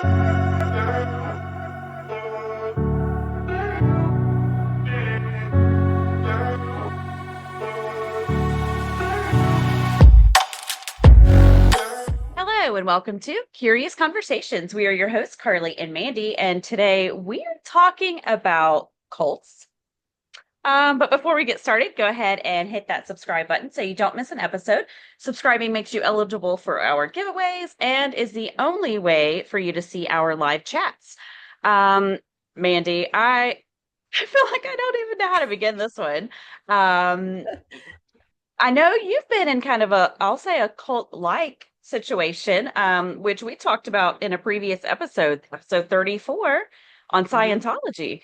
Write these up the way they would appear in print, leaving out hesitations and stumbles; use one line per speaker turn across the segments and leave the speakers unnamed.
Hello and welcome to Curious Conversations. We are your hosts, Carly and Mandy, and today we are talking about cults. But before we get started, go ahead and hit that subscribe button so you don't miss an episode. Subscribing makes you eligible for our giveaways and is the only way for you to see our live chats. Mandy, I feel like I don't even know how to begin this one. Um, I know you've been in kind of I'll say a cult-like situation, which we talked about in a previous episode 34 on
hmm
Scientology.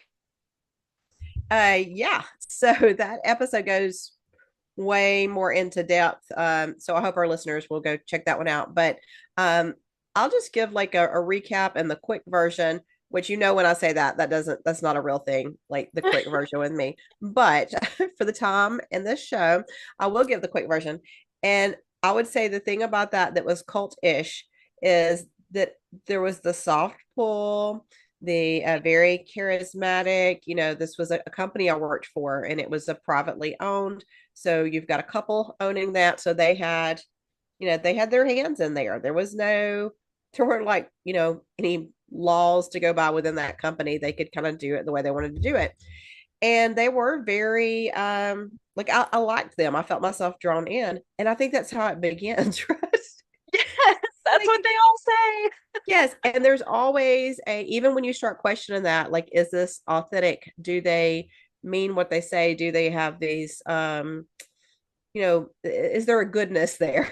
yeah. So that episode goes way more into depth. So I hope our listeners will go check that one out. But um, I'll just give like a recap and the quick version, which when I say that, that's not a real thing, like the quick version with me. But for the time in this show, I will give the quick version. And I would say the thing about that was cult-ish is that there was the soft pull, the very charismatic. This was a company I worked for, and it was a privately owned. So you've got a couple owning that. So they had their hands in there. There weren't like, any laws to go by within that company. They could kind of do it the way they wanted to do it. And they were very, like I liked them. I felt myself drawn in. And I think that's how it begins, right?
Yes, that's
Like,
what they all say.
yes. And there's always even when you start questioning that, like, is this authentic? Do they mean what they say? Do they have these, is there a goodness there?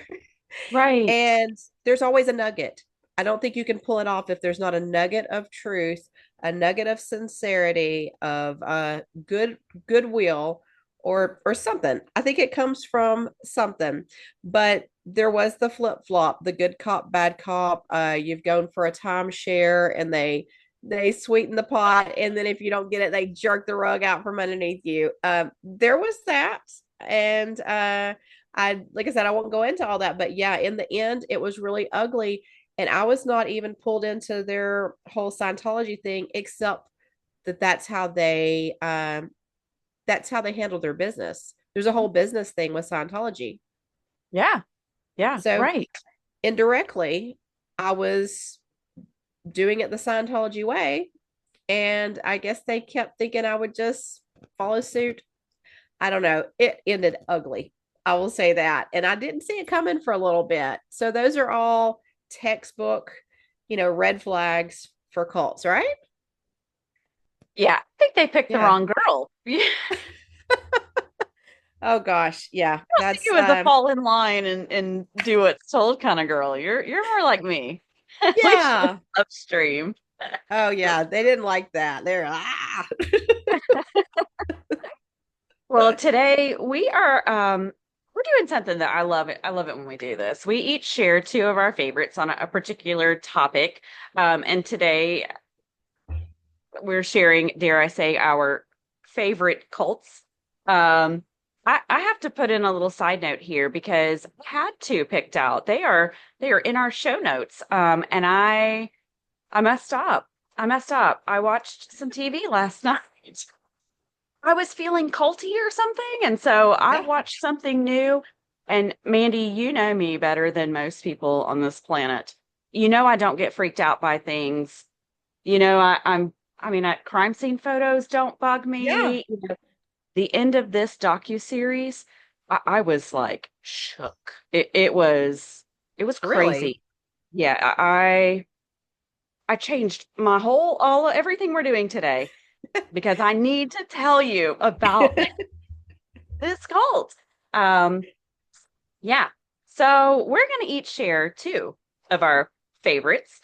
Right.
And there's always a nugget. I don't think you can pull it off if there's not a nugget of truth, a nugget of sincerity, of goodwill, or something. I think it comes from something. But there was the flip flop, the good cop, bad cop. You've gone for a timeshare, and they sweeten the pot, and then if you don't get it, they jerk the rug out from underneath you. There was that, and like I said, I won't go into all that, but yeah, in the end, it was really ugly. And I was not even pulled into their whole Scientology thing, except that that's how they handle their business. There's a whole business thing with Scientology.
Yeah. Yeah.
So
Right.
indirectly, I was doing it the Scientology way. And I guess they kept thinking I would just follow suit. I don't know. It ended ugly. I will say that. And I didn't see it coming for a little bit. So those are all textbook, red flags for cults, right?
Yeah. I think they picked the
Yeah.
wrong girl. Yeah.
Oh gosh. Yeah.
I don't think
That's
it was a fall in line and do what's told kind of girl. You're more like me. At least
yeah.
upstream.
Oh yeah. They didn't like that. They're
Well, today we're doing something that I love it. I love it when we do this. We each share two of our favorites on a particular topic. And today we're sharing, dare I say, our favorite cults. Um, I have to put in a little side note here because I had two picked out. They are in our show notes. And I messed up. I messed up. I watched some TV last night. I was feeling culty or something, and so I
yeah.
watched something new. And Mandy, you know me better than most people on this planet. You know I don't get freaked out by things. You know I mean, crime scene photos don't bug
Yeah.
me. The end of this docu-series, I was like shook. It was
Really?
crazy. Yeah, I changed my whole all everything we're doing today because I need to tell you about this cult. Um, yeah. So we're going to each share two of our favorites.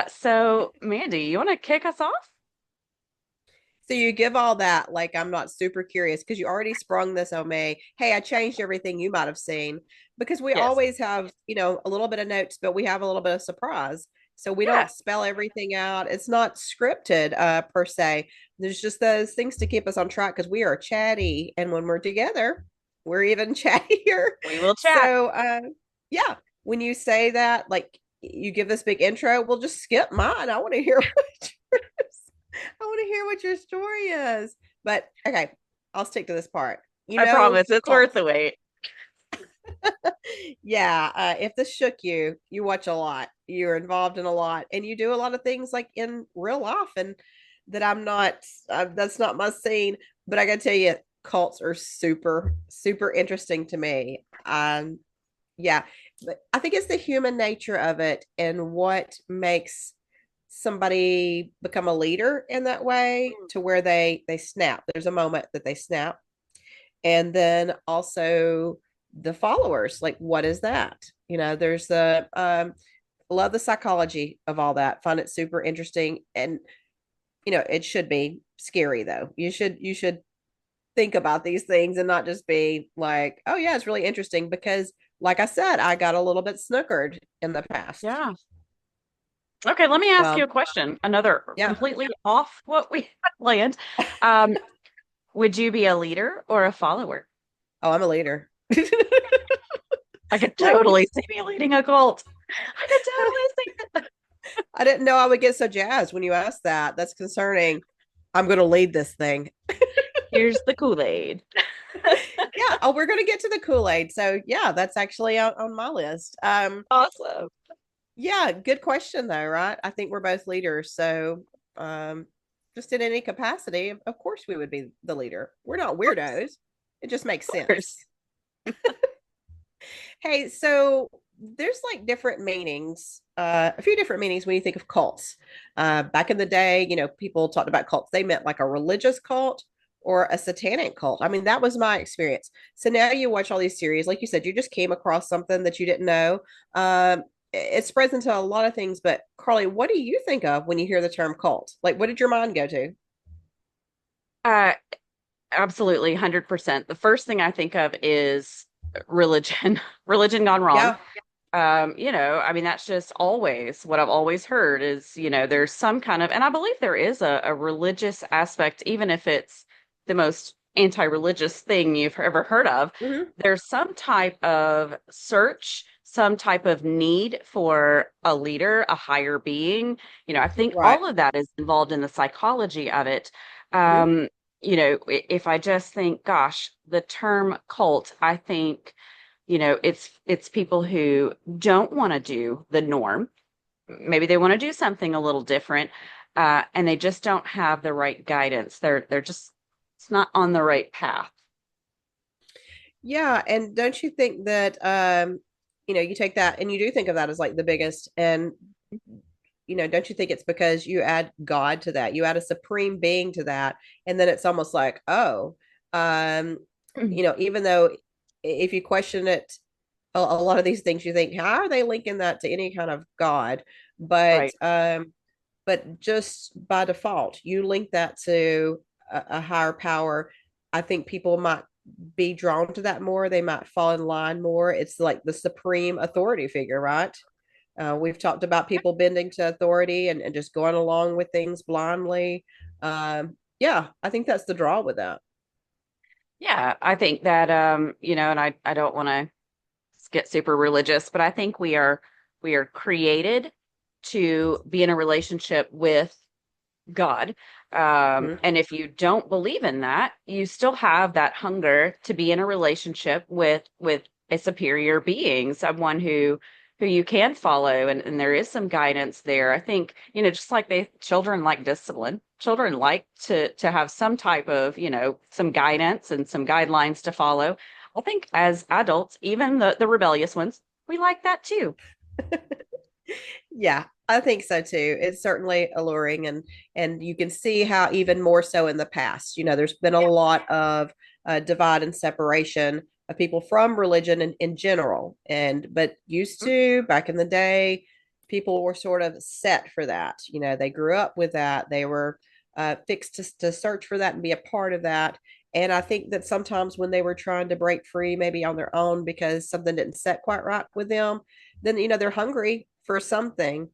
So Mandy, you want to kick us off?
So you give all that, like I'm not super curious because you already sprung this on me. Hey, I changed everything you might have seen because we
Yes.
always have, a little bit of notes, but we have a little bit of surprise. So we
Yeah.
don't spell everything out. It's not scripted per se. There's just those things to keep us on track because we are chatty. And when we're together, we're even chattier.
We will chat.
So yeah, when you say that, like you give this big intro. We'll just skip mine. I want to hear what yours, I want to hear what your story is. But okay, I'll stick to this part.
I promise it's worth
Cults.
the wait.
Yeah, if this shook you, you watch a lot. You're involved in a lot, and you do a lot of things like in real life, and that I'm not. That's not my scene. But I gotta tell you, cults are super, super interesting to me. Yeah, but I think it's the human nature of it, and what makes somebody become a leader in that way to where they snap. There's a moment that they snap, and then also the followers, like what is that, there's the love the psychology of all that, find it super interesting. And it should be scary though. You should think about these things and not just be like, oh yeah, it's really interesting, because like I said, I got a little bit snookered in the past.
Yeah. Okay, let me ask you
Well,
a question. Another
yeah.
completely off what we planned. Um, would you be a leader or a follower?
Oh, I'm a leader.
I could
Like,
totally see me leading a cult. I could totally see that.
I didn't know I would get so jazzed when you asked that. That's concerning. I'm going to lead this thing.
Here's the Kool-Aid.
Yeah. Oh, we're going to get to the Kool-Aid. So yeah, that's actually on my list.
Awesome.
Yeah, good question though, right? I think we're both leaders. So um, just in any capacity, of course we would be the leader. We're not weirdos. It just makes
Of course.
sense. Hey, so there's like different meanings, a few different meanings when you think of cults. Back in the day, people talked about cults. They meant like a religious cult or a satanic cult. I mean, that was my experience. So now you watch all these series, like you said, you just came across something that you didn't know. It spreads into a lot of things. But Carly, what do you think of when you hear the term cult? Like, what did your mind go to?
Uh, Absolutely, 100%. The first thing I think of is religion, religion gone wrong.
Yeah.
I mean, that's just always what I've always heard is, there's some kind of, and I believe there is a religious aspect, even if it's the most anti-religious thing you've ever heard of.
Hmm.
There's some type of search, some type of need for a leader, a higher being. I think
Right.
all of that is involved in the psychology of it.
Hmm.
Um, if I just think, gosh, the term cult, I think it's people who don't want to do the norm. Maybe they want to do something a little different, and they just don't have the right guidance. They're just it's not on the right path.
Yeah, and don't you think that you take that and you do think of that as like the biggest, and don't you think it's because you add God to that, you add a supreme being to that, and then it's almost like, oh, um, even though if you question it, a lot of these things you think, how are they linking that to any kind of God? But
Right.
just by default, you link that to a higher power. I think people might be drawn to that more. They might fall in line more. It's like the supreme authority figure, right? We've talked about people bending to authority and just going along with things blindly. Yeah, I think that's the draw with that.
Yeah, I think that and I don't want to get super religious, but I think we are created to be in a relationship with God.
Mhm.
And if you don't believe in that, you still have that hunger to be in a relationship with a superior being, someone who you can follow, and there is some guidance there. I think, just like children like discipline, children like to have some type of, some guidance and some guidelines to follow. I think as adults, even the rebellious ones, we like that too.
Yeah, I think so too. It's certainly alluring, and you can see how even more so in the past. There's been a lot of divide and separation of people from religion in general, and but used to back in the day, people were sort of set for that. They grew up with that. They were fixed to search for that and be a part of that. And I think that sometimes when they were trying to break free, maybe on their own because something didn't set quite right with them, then they're hungry for something,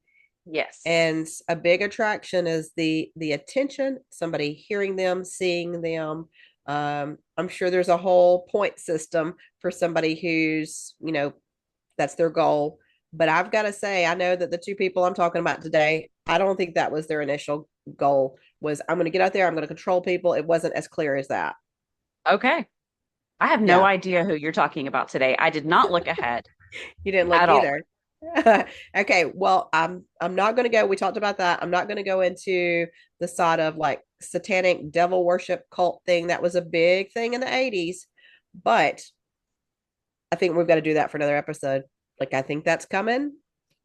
Yes.
and a big attraction is the attention, somebody hearing them, seeing them. I'm sure there's a whole point system for somebody who's that's their goal. But I've got to say, I know that the two people I'm talking about today, I don't think that was their initial goal. Was I'm going to get out there, I'm going to control people. It wasn't as clear as that.
Okay. I have no
Yeah,
idea who you're talking about today. I did not look ahead
you didn't look
at all.
either. Okay, well, I'm not going to go. We talked about that. I'm not going to go into the side of like satanic devil worship cult thing. That was a big thing in the 80s, but I think we've got to do that for another episode. Like I think that's coming. And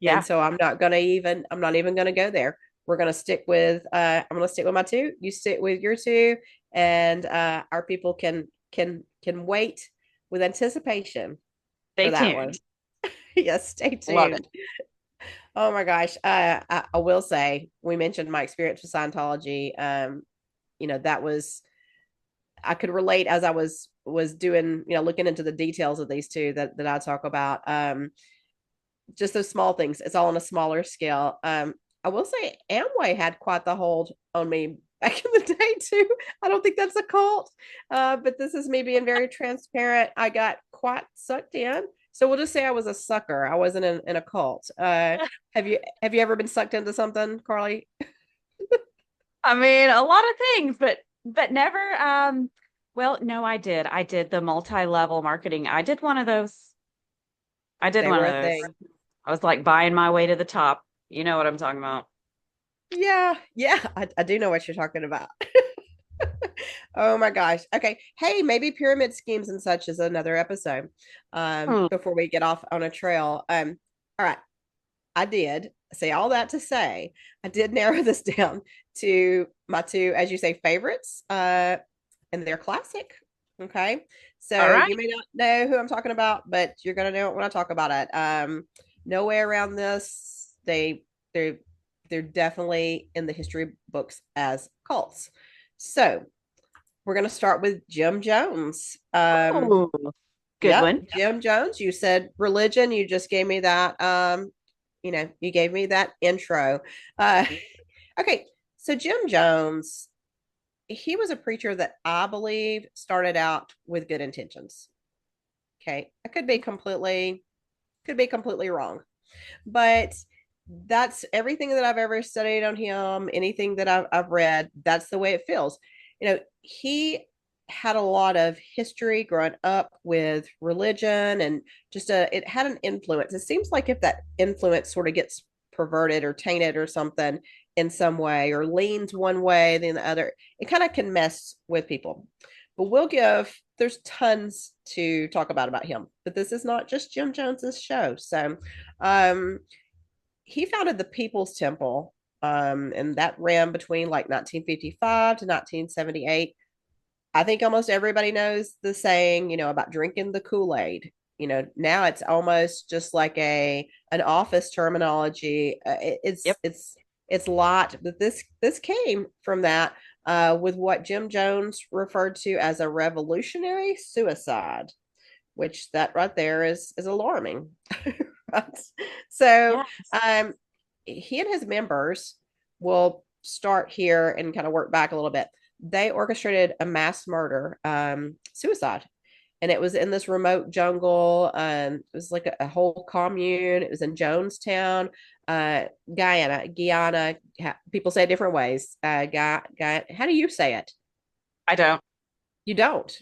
Yeah,
so I'm not even gonna go there. We're gonna stick with I'm gonna stick with my two, you stick with your two, and our people can wait with anticipation
stay
for that one.
tuned.
Yes, stay
Love it.
tuned. Oh my gosh. I will say we mentioned my experience with Scientology. That was I could relate as I was doing, looking into the details of these two that I talk about. Just those small things. It's all on a smaller scale. I will say Amway had quite the hold on me back in the day too. I don't think that's a cult, but this is me being very transparent. I got quite sucked in. So we'll just say I was a sucker. I wasn't in a cult. Have you ever been sucked into something, Carly?
I mean, a lot of things, but never well, no, I did. I did the multi-level marketing. I did one of those. I did
They
one
were
of
a
those.
thing.
I was like buying my way to the top. You know what I'm talking about.
Yeah, yeah, I do know what you're talking about. Oh my gosh. Okay. Hey, maybe pyramid schemes and such is another episode.
Hmm.
Before we get off on a trail. All right. I did say all that to say I did narrow this down to my two, as you say, favorites. And they're classic. Okay.
All
So
right.
you may not know who I'm talking about, but you're gonna know it when I talk about it. No way around this. They're definitely in the history books as cults. So we're going to start with Jim Jones.
Oh, good
Yep,
one.
Jim Jones. You said religion. You just gave me that. You gave me that intro. Uh, okay, so Jim Jones, he was a preacher that I believe started out with good intentions. Okay, I could be completely wrong, but that's everything that I've ever studied on him, anything that I've read, that's the way it feels. He had a lot of history growing up with religion and it had an influence. It seems like if that influence sort of gets perverted or tainted or something in some way or leans one way than the other, it kind of can mess with people. But there's tons to talk about him, but this is not just Jim Jones's show. So um he founded the People's Temple, and that ran between like 1955 to 1978. I think almost everybody knows the saying, about drinking the Kool-Aid. Now it's almost just like an office terminology.
Yep.
It's a lot, but this came from that with what Jim Jones referred to as a revolutionary suicide, which that right there is alarming. Right? So
Yes.
um, he and his members will start here and kind of work back a little bit. They orchestrated a mass murder, suicide, and it was in this remote jungle. It was like a whole commune. It was in Jonestown, Guyana. People say it different ways. How do you say it?
I don't.
You don't.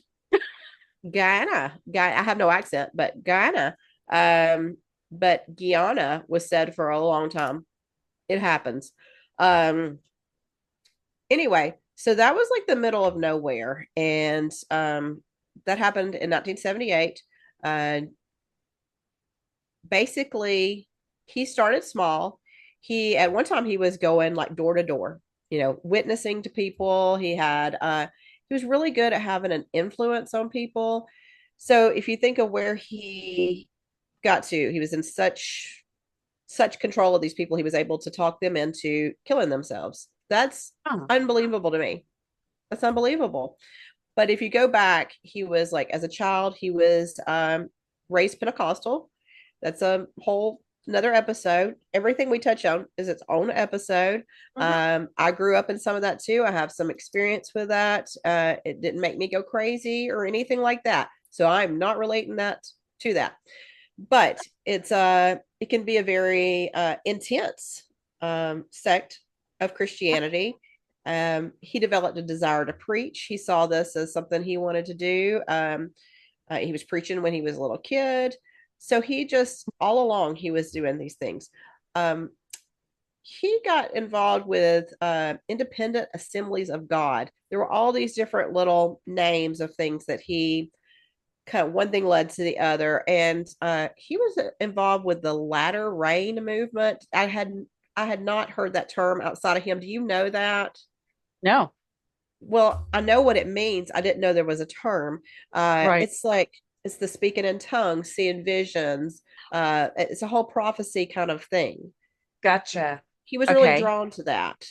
Guyana. I have no accent, but Guyana. Um, but Guyana was said for a long time. It happens. Um, anyway, so that was like the middle of nowhere, and that happened in 1978. Uh, Basically, he started small. He at one time he was going like door to door, witnessing to people. He was really good at having an influence on people. So if you think of where he got to, he was in such control of these people, he was able to talk them into killing themselves. That's
Oh,
unbelievable to me. That's unbelievable. But if you go back, he was like, as a child, he was raised Pentecostal. That's a whole another episode. Everything we touch on is its own episode.
mhm.
I grew up in some of that too. I have some experience with that. It didn't make me go crazy or anything like that. So I'm not relating that to that. But it can be a very intense sect of Christianity. He developed a desire to preach. He saw this as something he wanted to do. He was preaching when he was a little kid. So he just, all along, he was doing these things. Um, he got involved with independent assemblies of God. There were all these different little names of things that he kind of one thing led to the other. And he was involved with the latter rain movement. I had not heard that term outside of him. Do you know that?
No.
Well, I know what it means. I didn't know there was a term.
Right.
It's like it's the speaking in tongues, seeing visions. It's a whole prophecy kind of thing.
Gotcha.
He was really
Okay.
drawn to that.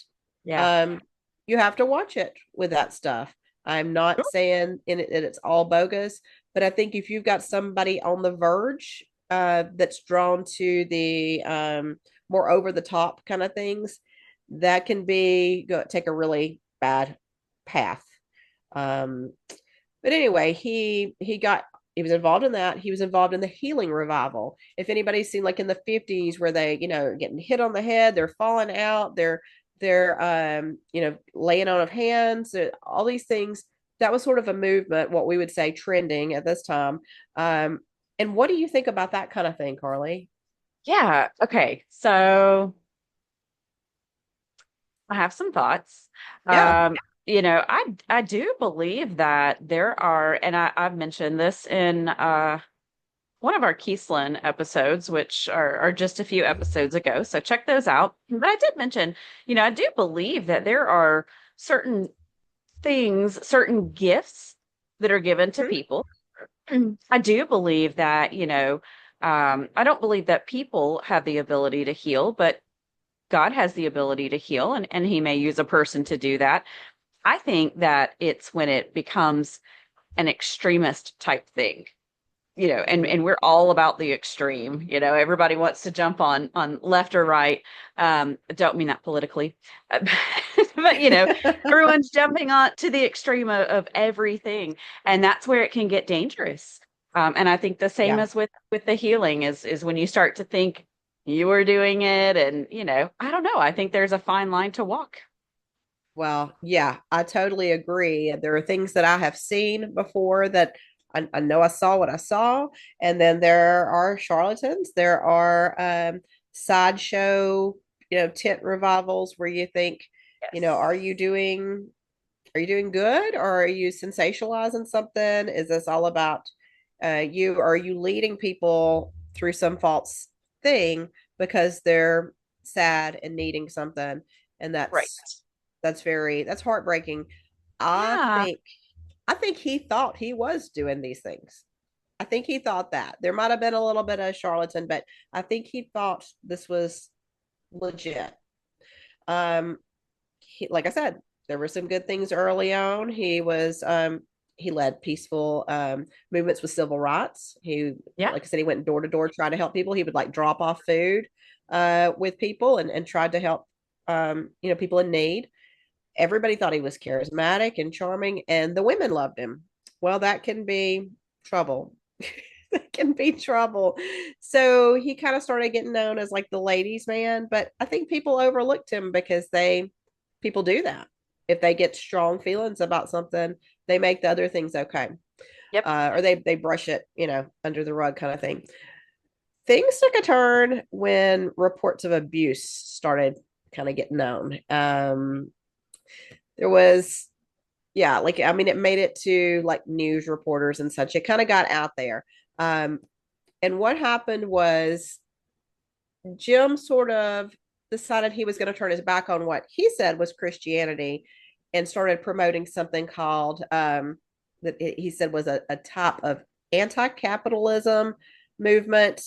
Yeah.
Um, you have to watch it with that stuff. I'm not saying in it that it's all bogus, but I think if you've got somebody on the verge that's drawn to the more over the top kind of things, that can take a really bad path. Um, but anyway, he was involved in that. He was involved in the healing revival. If anybody's seen like in the 50s where they, getting hit on the head, they're falling out, they're laying on of hands, all these things. That was sort of a movement, what we would say trending at this time. Um, and what do you think about that kind of thing, Carly?
Yeah. Okay. So I have some thoughts.
Yeah.
Um, I do believe that there are, and I've mentioned this in one of our Keesland episodes, which are just a few episodes ago. So check those out. But I did mention, I do believe that there are certain things, certain gifts that are given to
Mhm.
people. I do believe that, I don't believe that people have the ability to heal, but God has the ability to heal, and He may use a person to do that. I think that it's when it becomes an extremist type thing, and we're all about the extreme. Everybody wants to jump on left or right. Don't mean that politically, but everyone's jumping on to the extreme of everything, and that's where it can get dangerous. And I think the same
Yeah.
as with the healing is when you start to think you are doing it, and I don't know. I think there's a fine line to walk.
Well, yeah, I totally agree. There are things that I have seen before that I know I saw what I saw. And then there are charlatans. There are sideshow, tent revivals where you think,
Yes.
are you doing good or are you sensationalizing something? Is this all about you? Or are you leading people through some false thing because they're sad and needing something? And
Right.
that's heartbreaking. I
Yeah.
think I think he thought he was doing these things. I think he thought that. There might have been a little bit of charlatan, but I think he thought this was legit. Um like I said, there were some good things early on. He led peaceful movements with civil rights.
Yeah.
Like I said, he went door to door trying to help people. He would like drop off food with people and tried to help people in need. Everybody thought he was charismatic and charming, and the women loved him. Well, that can be trouble. That can be trouble. So he kind of started getting known as like the ladies' man, but I think people overlooked him because people do that. If they get strong feelings about something, they make the other things okay,
Yep.
or they brush it, under the rug kind of thing. Things took a turn when reports of abuse started kind of getting known. There was yeah, like I mean, it made it to like news reporters and such. It kind of got out there. Um, and what happened was Jim sort of decided he was going to turn his back on what he said was Christianity and started promoting something called that he said was a type of anti-capitalism movement.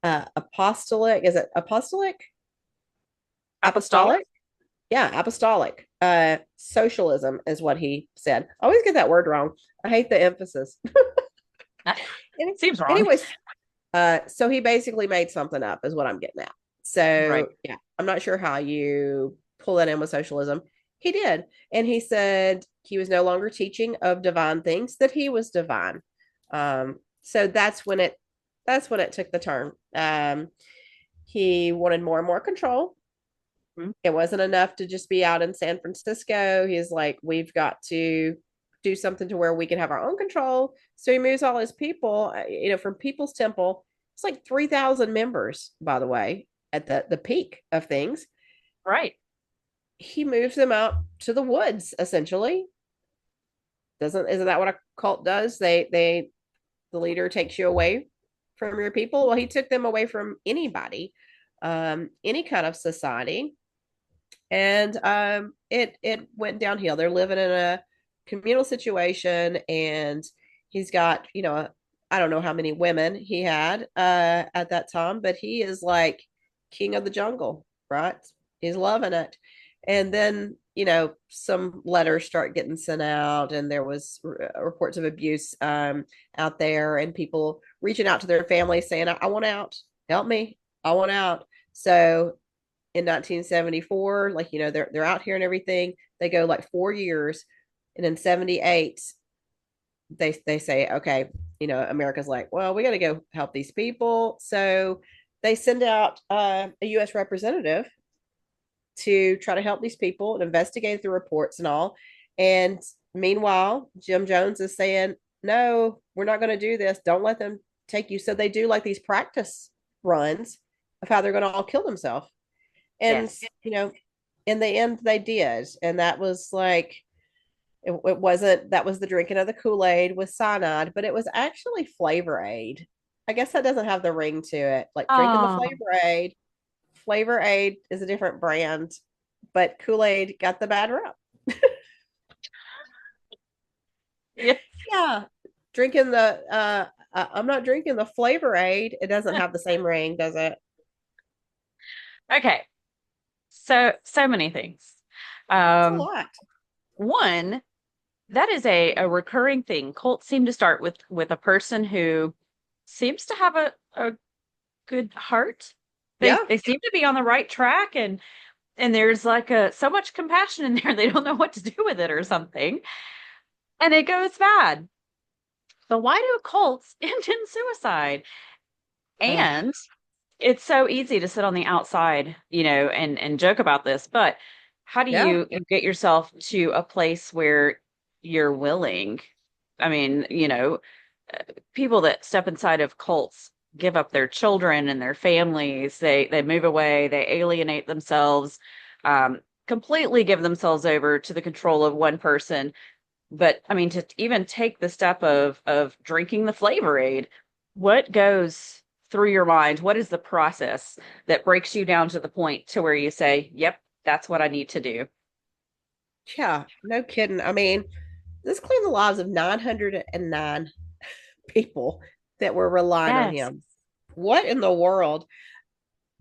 Apostolic, is it apostolic?
Apostolic.
Apostolic? Yeah, apostolic. Socialism is what he said. I always get that word wrong. I hate the emphasis.
Seems wrong.
Anyways, so he basically made something up, is what I'm getting at.
Right.
So yeah, I'm not sure how you pull that in with socialism. He did, and he said he was no longer teaching of divine things; that he was divine. So that's when it that's when it took the turn. He wanted more and more control.
Mhm.
It wasn't enough to just be out in San Francisco. He's like, we've got to do something to where we can have our own control. So he moves all his people, from People's Temple. It's like 3,000 members, by the way, at the peak of things.
Right.
He moves them out to the woods, essentially. Isn't that what a cult does? The leader takes you away from your people. Well, he took them away from anybody, any kind of society, and it went downhill. They're living in a communal situation, and he's got I don't know how many women he had at that time, but he is like king of the jungle, right? He's loving it. And then some letters start getting sent out, and there was reports of abuse out there, and people reaching out to their families saying, I want out, help me, I want out. So in 1974, like they're out here and everything. They go like 4 years, and in 78 they say, okay, America's like, well, we got to go help these people. So they send out a U.S. representative to try to help these people and investigate the reports and all. And meanwhile, Jim Jones is saying, no, we're not going to do this, don't let them take you. So they do like these practice runs of how they're going to all kill themselves. And
Yes.
in the end they did, and that was like, it wasn't, that was the drinking of the Kool-Aid with cyanide, but it was actually Flavor Aid. I guess that doesn't have the ring to it, like drinking the
Oh,
Flavor Aid. Flavor Aid is a different brand, but Kool-Aid got the bad rep.
yeah.
Yeah, drinking the I'm not drinking the Flavor Aid. It doesn't have the same ring, does it?
Okay. So many things.
It's a
Um,
lot.
One, that is a recurring thing. Cults seem to start with a person who seems to have a good heart. They
Yeah.
they seem to be on the right track, and there's like so much compassion in there they don't know what to do with it or something. And it goes bad. But why do cults end in suicide?
Uh,
And it's so easy to sit on the outside, and joke about this, but how do
yeah.
you get yourself to a place where you're willing? I mean, people that step inside of cults give up their children and their families. They move away, they alienate themselves, completely give themselves over to the control of one person. But I mean, to even take the step of drinking the Flavor Aid, what goes through your mind? What is the process that breaks you down to the point to where you say, "Yep, that's what I need to do"?
Yeah, no kidding. I mean, this claimed the lives of 909 people that were relying on
Yes.
him. What in the world?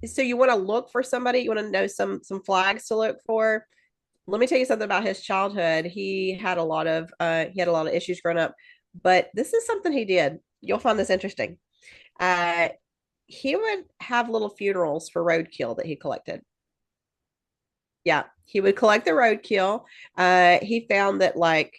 So you want to look for somebody, you want to know some flags to look for. Let me tell you something about his childhood. He had a lot of issues growing up, but this is something he did. You'll find this interesting. Uh he would have little funerals for roadkill that he collected. Yeah, he would collect the roadkill. He found that like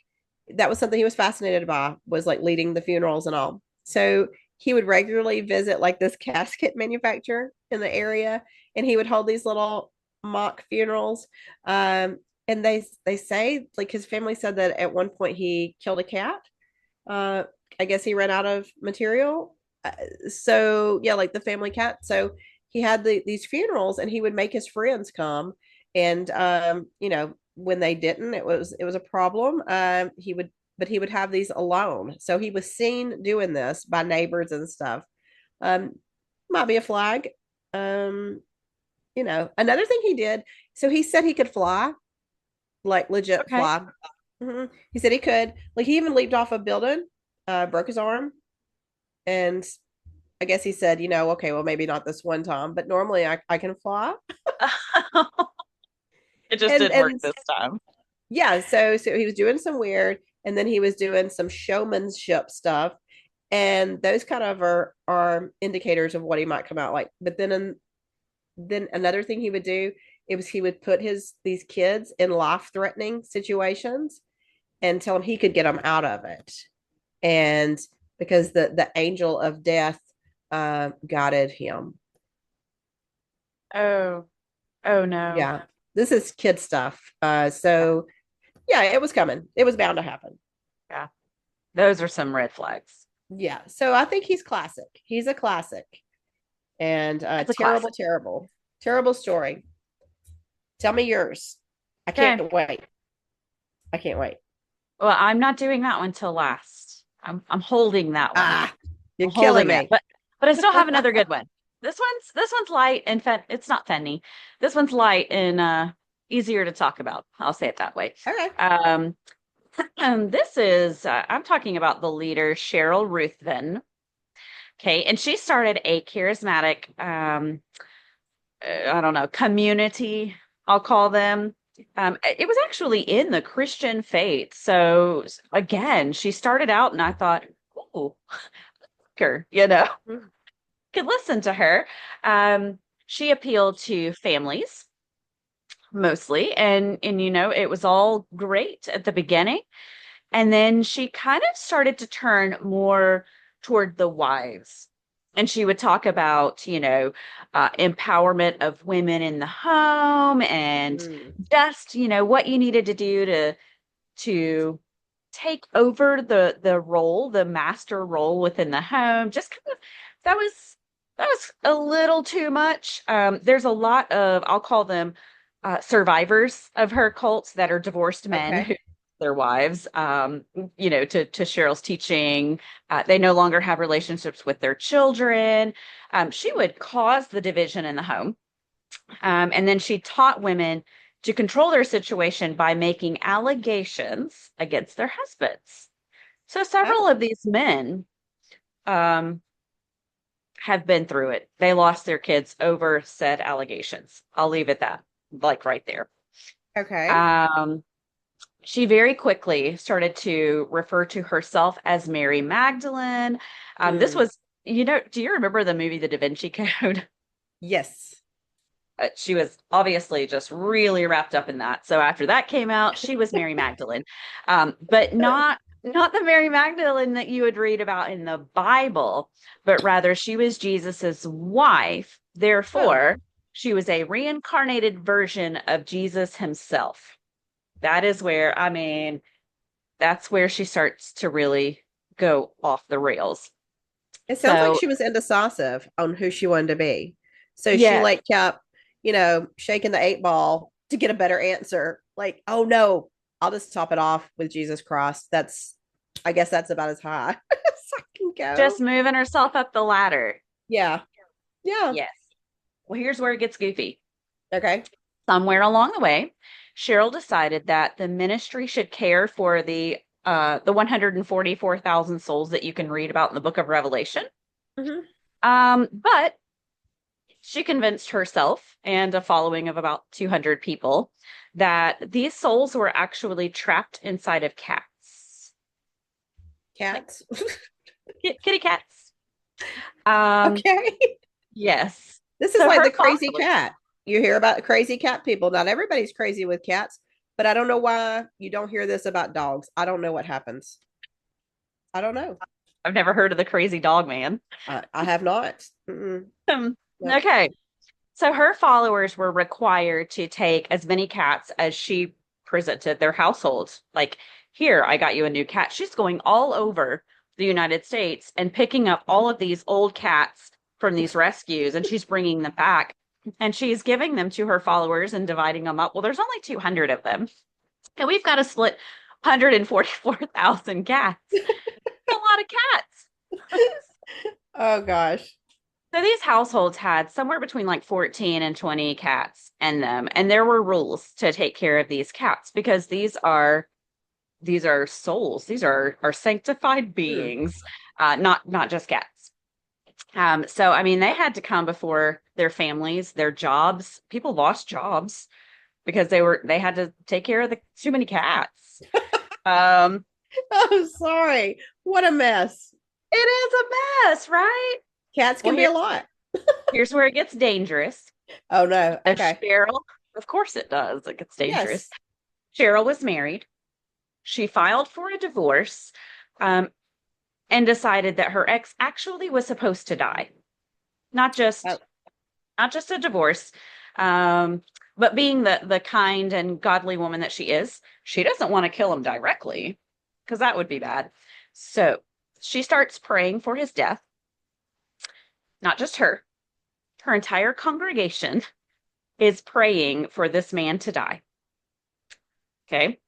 that was something he was fascinated by, was like leading the funerals and all. So he would regularly visit like this casket manufacturer in the area, and he would hold these little mock funerals. And they say like his family said that at one point he killed a cat. Uh, I guess he ran out of material. So yeah, like the family cat. So he had these funerals, and he would make his friends come. And when they didn't, it was a problem. He would have these alone. So he was seen doing this by neighbors and stuff. Um, might be a flag. Um, another thing he did. So he said he could fly, like legit
Okay.
fly. He said he could. Like he even leaped off a building, broke his arm, and I guess he said, okay, well maybe not this one time, but normally I can fly.
It just
And
didn't work
and
this time.
yeah, so he was doing some weird, and then he was doing some showmanship stuff, and those kind of are indicators of what he might come out like. But then another thing he would do, it was he would put his these kids in life threatening situations and tell them he could get them out of it. And because the angel of death guided him.
Oh, oh no.
Yeah, this is kid stuff.
Yeah,
So yeah, it was coming. It was bound to happen.
yeah. Those are some red flags.
Yeah, so I think he's classic. He's a classic, and
It's a
terrible,
classic.
terrible, terrible story. Tell me yours. I
Okay.
can't wait. I can't wait.
Well, I'm not doing that one till last. I'm holding that one.
Ah, you're
I'm
killing
holding it.
me.
But I still have another good one. This one's light and it's not funny. This one's light and easier to talk about. I'll say it that way.
Okay.
Um this is I'm talking about the leader Cheryl Ruthven. Okay, and she started a charismatic I don't know, community, I'll call them. It was actually in the Christian faith. So again, she started out and I thought, oh, her, could listen to her. She appealed to families mostly, and it was all great at the beginning. And then she kind of started to turn more toward the wives. And she would talk about, empowerment of women in the home and
Mm.
just, what you needed to do to take over the role, the master role within the home. Just kind of that was that was a little too much. There's a lot of, I'll call them survivors of her cults that are divorced men
Okay.
who their wives, to Cheryl's teaching. They no longer have relationships with their children. She would cause the division in the home. And then she taught women to control their situation by making allegations against their husbands. So several
Oh,
of these men um, have been through it. They lost their kids over said allegations. I'll leave it that, like right there.
okay.
Um, she very quickly started to refer to herself as Mary Magdalene. This
Mm.
was, do you remember the movie The Da Vinci Code?
Yes.
She was obviously just really wrapped up in that. So after that came out, she was Mary Magdalene, but not the Mary Magdalene that you would read about in the Bible, but rather she was Jesus's wife.
Oh,
Therefore, she was a reincarnated version of Jesus himself. That is where, I mean, that's where she starts to really go off the rails.
it sounds like
So,
she was indecisive on who she wanted to be. So she
yes,
like kept, shaking the eight ball to get a better answer. Like, oh no, I'll just top it off with Jesus Christ. I guess that's about as high as I can go.
just moving herself up the ladder.
Yeah. Yeah.
Yes. Well, here's where it gets goofy.
Okay.
Somewhere along the way, Cheryl decided that the ministry should care for the 144,000 souls that you can read about in the book of Revelation.
Hmm.
But she convinced herself and a following of about 200 people that these souls were actually trapped inside of cats, like
Cats.
kitty cats. Um,
Okay.
yes.
This is
So
like
her
the crazy
followers,
cat. You hear about crazy cat people. Not everybody's crazy with cats, but I don't know why you don't hear this about dogs. I don't know what happens. I don't know.
I've never heard of the crazy dog man.
I have not. Mm-mm. Nope.
Okay. So her followers were required to take as many cats as she presented their household. Like, here, I got you a new cat. She's going all over the United States and picking up all of these old cats from these rescues, and she's bringing them back. And she's giving them to her followers and dividing them up. Well, there's only 200 of them. And we've got to split 144,000 cats. That's a lot of cats.
Oh gosh.
So these households had somewhere between like 14 and 20 cats in them, and there were rules to take care of these cats because these are souls. These are sanctified
Hmm.
beings, not just cats. So I mean, they had to come before their families, their jobs. People lost jobs because they had to take care of the too many cats. Um,
Oh, sorry. What a mess.
it is a mess, right?
Cats
Well,
can be a lot.
here's where it gets dangerous.
Oh no.
So
Okay.
Cheryl, of course it does. It gets dangerous.
Yes.
Cheryl was married. She filed for a divorce, um, and decided that her ex actually was supposed to die. not
Oh,
just a divorce. Um, but being the kind and godly woman that she is, she doesn't want to kill him directly because that would be bad. So she starts praying for his death. Not just her entire congregation is praying for this man to die. Okay.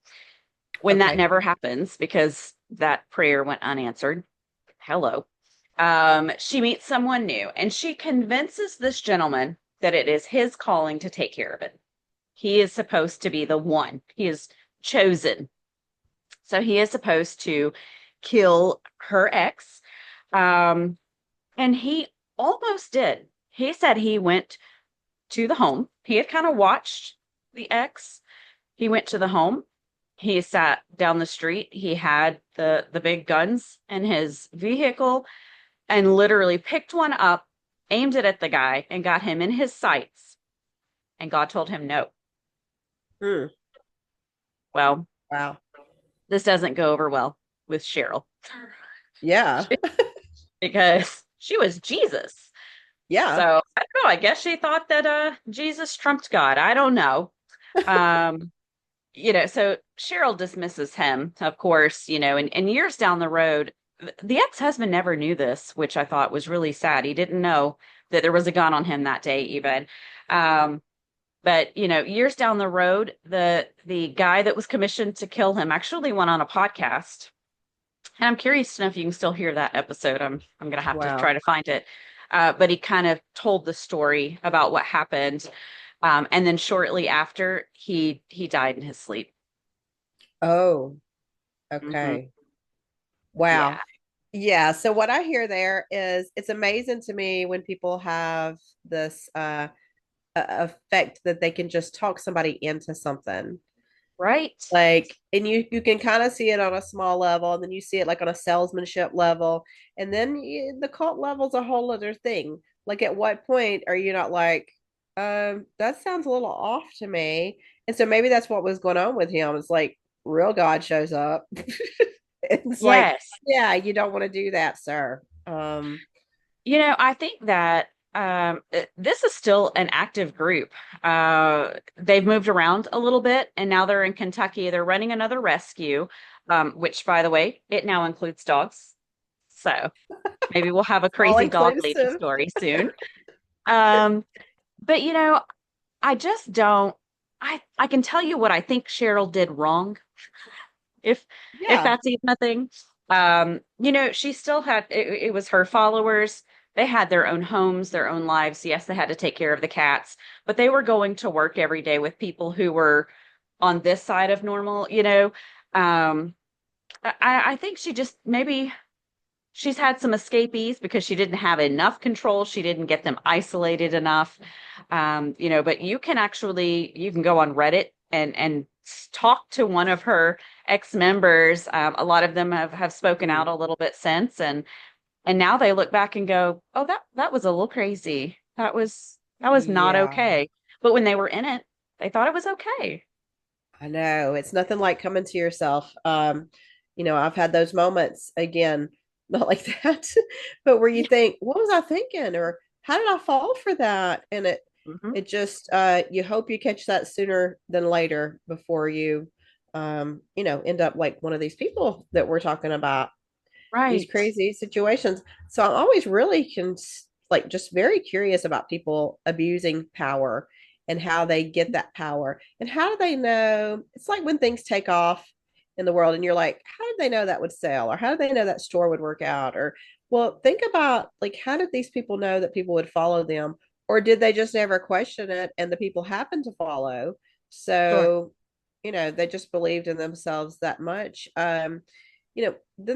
When that
okay.
never happens because that prayer went unanswered. Hello. She meets someone new and she convinces this gentleman that it is his calling to take care of it. He is supposed to be the one. He is chosen. So he is supposed to kill her ex. Um, and he almost did. He said he went to the home. He had kind of watched the ex. He went to the home. He sat down the street. He had the big guns in his vehicle and literally picked one up, aimed it at the guy, and got him in his sights. And God told him no.
Hmm.
Well,
Wow.
this doesn't go over well with Cheryl
Yeah.
because she was Jesus. So
Yeah.
I don't know. I guess she thought that Jesus trumped God. I don't know. Um, so Cheryl dismisses him, of course, and years down the road, the ex-husband never knew this, which I thought was really sad. He didn't know that there was a gun on him that day, even. Um, but years down the road, the guy that was commissioned to kill him actually went on a podcast. And I'm curious to know if you can still hear that episode. I'm gonna have to
Wow.
try to find it. But he kind of told the story about what happened. And then shortly after, he died in his sleep.
Oh,
Hmm.
okay. Wow.
Yeah.
Yeah. So what I hear there is it's amazing to me when people have this effect that they can just talk somebody into something.
Right.
Like, and you can kind of see it on a small level, and then you see it like on a salesmanship level, and then the cult level is a whole other thing. Like, at what point are you not like, that sounds a little off to me? And so maybe that's what was going on with him. It's like real God shows up. It's like,
Yes.
yeah, you don't want to do that, sir.
I think that this is still an active group. They've moved around a little bit and now they're in Kentucky. They're running another rescue, which, by the way, it now includes dogs. So maybe we'll have a
All
crazy dog lady
inclusive.
story soon. Um, but I just don't. I can tell you what I think Cheryl did wrong, if
Yeah.
that's even a thing. She still had it was her followers. They had their own homes, their own lives. Yes, they had to take care of the cats, but they were going to work every day with people who were on this side of normal. Um, I think she just maybe she's had some escapees because she didn't have enough control. She didn't get them isolated enough. But you can go on Reddit and talk to one of her ex-members. A lot of them have spoken out
Mm,
a little bit since, and now they look back and go, "Oh, that was a little crazy. That was not
yeah.
okay." But when they were in it, they thought it was okay.
I know it's nothing like coming to yourself. I've had those moments again, not like that, but where you think, what was I thinking? Or how did I fall for that? And it
Hmm.
it just you hope you catch that sooner than later before you end up like one of these people that we're talking about, these
Right.
crazy situations. So I'm always really like just very curious about people abusing power and how they get that power and how do they know. It's like when things take off in the world and you're like, how did they know that would sell, or how did they know that store would work out, or well, think about like how did these people know that people would follow them, or did they just never question it and the people happened to follow,
Sure.
so they just believed in themselves that much. Then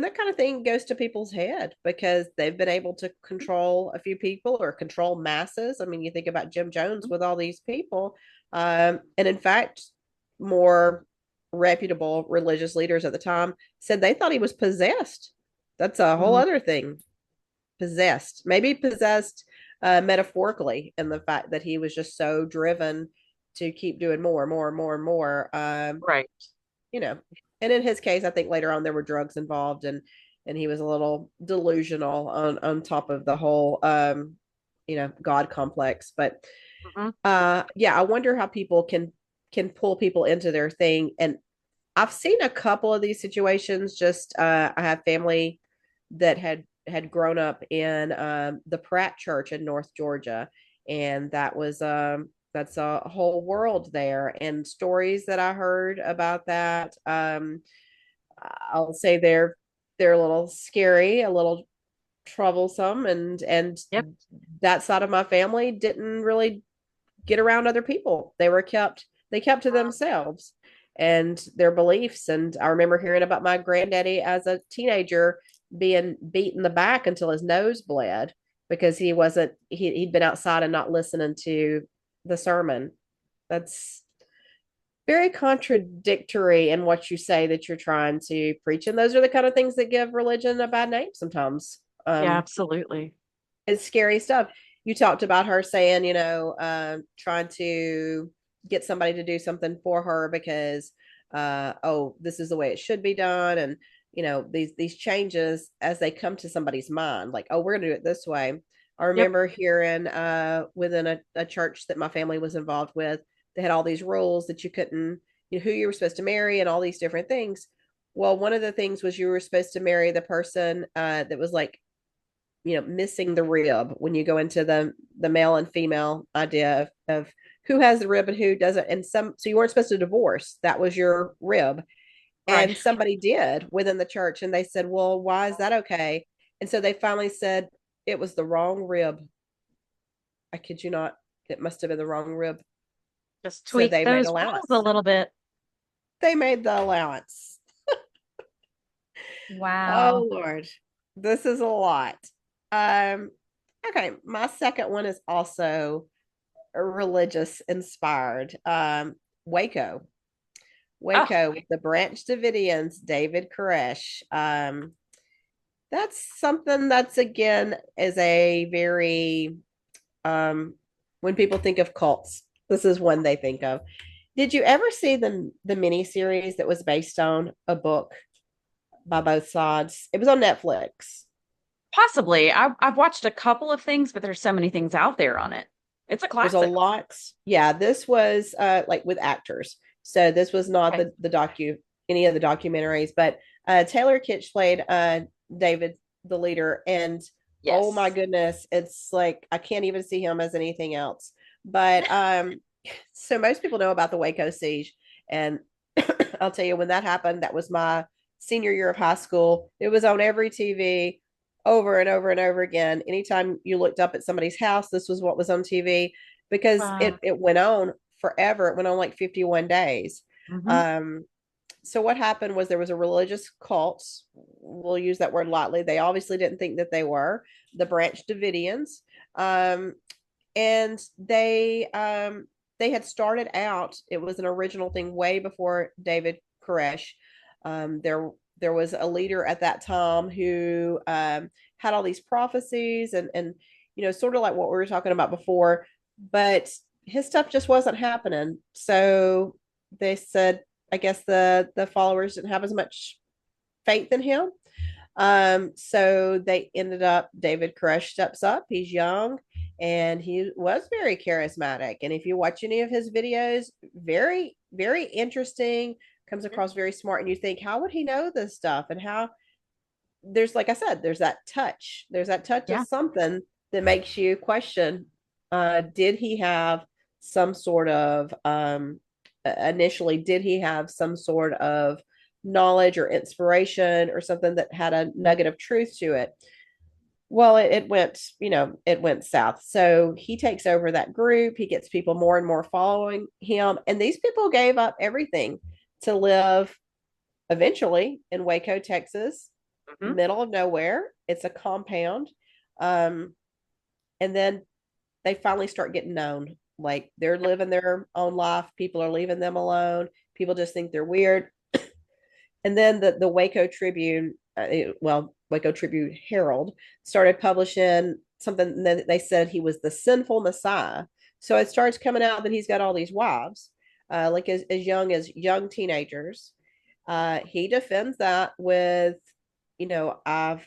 that kind of thing goes to people's head because they've been able to control a few people or control masses. I mean, you think about Jim Jones with all these people. And in fact, more reputable religious leaders at the time said they thought he was possessed. That's a whole
Mhm.
other thing. Possessed, maybe possessed metaphorically, in the fact that he was just so driven to keep doing more and more and more and more.
Right.
you know and in his case, I think later on there were drugs involved, and he was a little delusional on top of the whole God complex. But
Mhm.
yeah, I wonder how people can pull people into their thing. And I've seen a couple of these situations. Just I have family that had grown up in the Pratt Church in North Georgia, and that's a whole world there. And stories that I heard about that, I'll say they're a little scary, a little troublesome, and
Yep.
that side of my family didn't really get around other people. They kept to themselves and their beliefs. And I remember hearing about my granddaddy as a teenager being beat in the back until his nose bled because he'd been outside and not listening to the sermon. That's very contradictory in what you say that you're trying to preach. And those are the kind of things that give religion a bad name sometimes.
Yeah, absolutely.
It's scary stuff. You talked about her saying, trying to get somebody to do something for her because, oh, this is the way it should be done, and these changes as they come to somebody's mind, like, oh, we're going to do it this way. I
Yep.
remember hearing within a church that my family was involved with, they had all these rules that you couldn't, who you were supposed to marry and all these different things. Well, one of the things was you were supposed to marry the person that was like missing the rib when you go into the male and female idea of who has the rib and who doesn't. And so you weren't supposed to divorce. That was your rib.
Right.
And somebody did within the church. And they said, well, why is that okay? And so they finally said it was the wrong rib. I kid you not. It must have been the wrong rib.
Just
So
tweak
they made
those rules a
allowance.
little bit.
They made the allowance.
Wow.
Oh Lord. This is a lot. Um, okay. My second one is also religious inspired. Waco.
Oh,
Waco with the Branch Davidians, David Koresh. That's something that's again is a very when people think of cults, this is one they think of. Did you ever see the mini series that was based on a book by both sides? It was on Netflix.
possibly. I've watched a couple of things, but there's so many things out there on it. It's a
There's a
classic.
lot. Yeah, this was like with actors. So this was not
Okay.
the docu any of the documentaries, but Taylor Kitsch played David, the leader, and oh my
Yes.
goodness, it's like I can't even see him as anything else. But so most people know about the Waco siege, and I'll tell you when that happened, that was my senior year of high school. It was on every TV over and over and over again. Anytime you looked up at somebody's house, this was what was on TV because
Wow.
it went on forever. It went on like 51 days.
Hmm.
Um, so what happened was there was a religious cult. We'll use that word lightly. They obviously didn't think that they were the Branch Davidians. Um, and they had started out, it was an original thing way before David Koresh. There was a leader at that time who had all these prophecies and sort of like what we were talking about before, but his stuff just wasn't happening. So they said, I guess the followers didn't have as much faith in him. So they ended up, David Koresh steps up. He's young and he was very charismatic. And if you watch any of his videos, very, very interesting, comes across very smart. And you think, how would he know this stuff? And how there's, like I said, there's that touch of
Yeah.
something that makes you question, did he have some sort of, initially, did he have some sort of knowledge or inspiration or something that had a nugget of truth to it? Well, it went, it went south. So he takes over that group. He gets people more and more following him. And these people gave up everything to live eventually in Waco, Texas,
Hmm.
middle of nowhere. It's a compound. Um, and then they finally start getting known. Like they're living their own life. People are leaving them alone. People just think they're weird. And then the Waco Tribune, Waco Tribune Herald started publishing something that they said he was the sinful Messiah. So it starts coming out that he's got all these wives, like as young as young teenagers. He defends that with, I've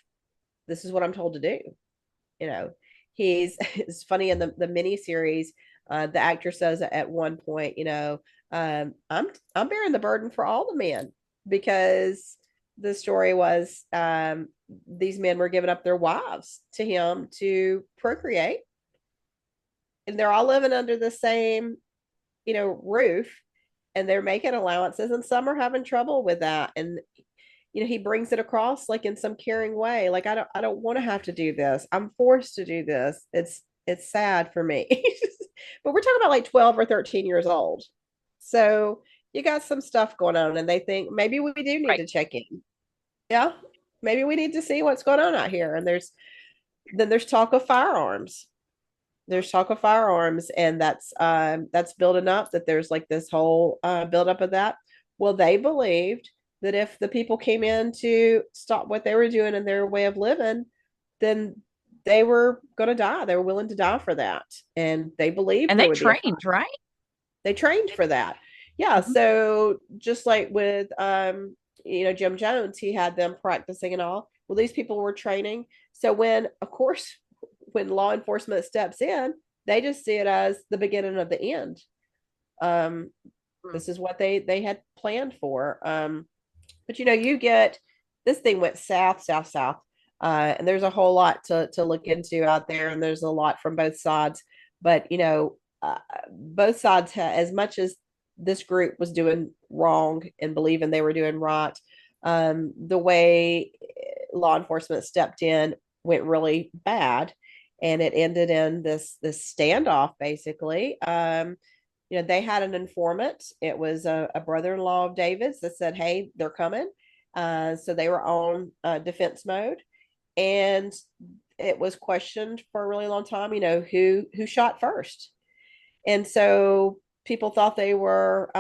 this is what I'm told to do. You know, he's it's funny in the mini series. The actor says at one point, I'm bearing the burden for all the men because the story was these men were giving up their wives to him to procreate, and they're all living under the same roof, and they're making allowances, and some are having trouble with that. And he brings it across like in some caring way, like I don't want to have to do this, I'm forced to do this, it's sad for me. But we're talking about like 12 or 13 years old, so you got some stuff going on, and they think maybe we do need
Right.
to check in. Yeah, maybe we need to see what's going on out here. And there's talk of firearms. There's talk of firearms, and that's building up, that there's like this whole buildup of that. Well, they believed that if the people came in to stop what they were doing and their way of living, then they were going to die. They were willing to die for that, and they believed
And
there
they
would be a
trained, right?
they trained for that. Yeah.
Mhm.
So just like with Jim Jones, he had them practicing and all. Well, these people were training. So when, of course, when law enforcement steps in, they just see it as the beginning of the end. Um,
Mm.
this is what they had planned for. But you get this thing went south, south, south. And there's a whole lot to look into out there, and there's a lot from both sides. But both sides, as much as this group was doing wrong and believing they were doing right, the way law enforcement stepped in went really bad, and it ended in this standoff basically. They had an informant. It was a brother-in-law of David's that said, "Hey, they're coming." So they were on defense mode, and it was questioned for a really long time. Who shot first, and so people thought they were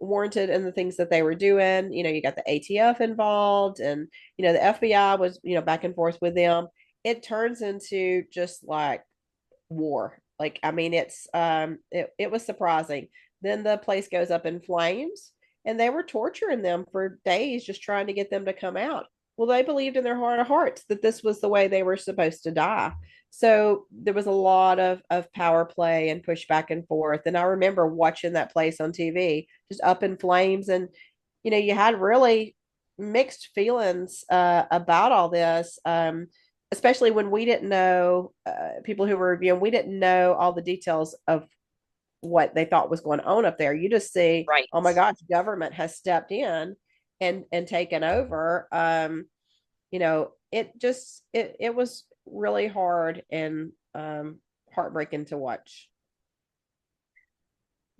warranted in the things that they were doing. You got the ATF involved, and the FBI was back and forth with them. It turns into just like war. Like, I mean, it was surprising. Then the place goes up in flames, and they were torturing them for days, just trying to get them to come out. Well, they believed in their heart of hearts that this was the way they were supposed to die. So there was a lot of power play and push back and forth. And I remember watching that place on TV, just up in flames. And you had really mixed feelings about all this. Especially when we didn't know, people who were reviewing, we didn't know all the details of what they thought was going on up there. You just see,
Right.
oh my gosh, government has stepped in and taken over. It was really hard and heartbreaking to watch.